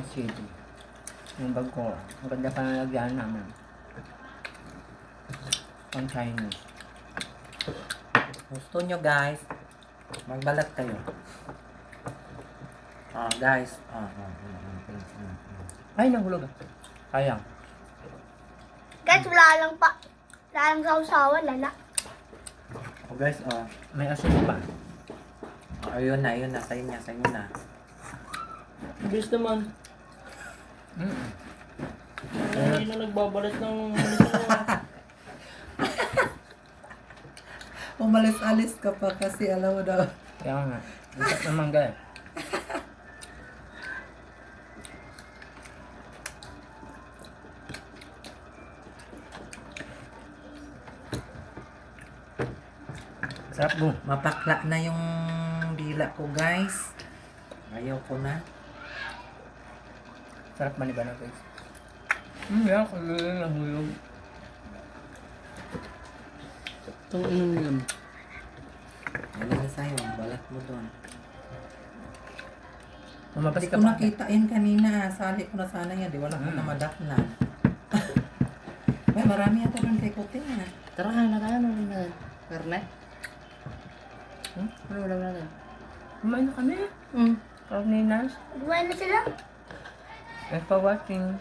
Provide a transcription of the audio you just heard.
Cabinet City. Yung bag ko, ang ganda pa na lagyan namin. Pang Chinese. Gusto nyo guys, magbalat kayo. Guys. Ay, nahulog ah. Sayang. Guys, wala lang pa. Wala lang sausawan, lala. Guys, May asin pa. ayun na, sa'yo na. Bilis naman. Mm. Hindi na nagbabalat ng Umalis-alis ka pa kasi alam mo daw. Kaya nga. Isap naman guys. Sarap mo. Mapakla na yung dila ko guys. Ayaw ko na. Sarap maniba na guys. Yeah, kaya nahulog. Itong inom yun. Ano na sa'yo, balat mo doon. Mamabas Hindi ka ko pa. nakitain kanina. Sali ko na sana yan. Di wala ko na madaknan. May marami yata doon kay Kuting ah. Tara, nakaano na. Karne? Ano wala natin? Kumain na kami. Hmm. Carninas. Buwan na sila. Thanks for watching.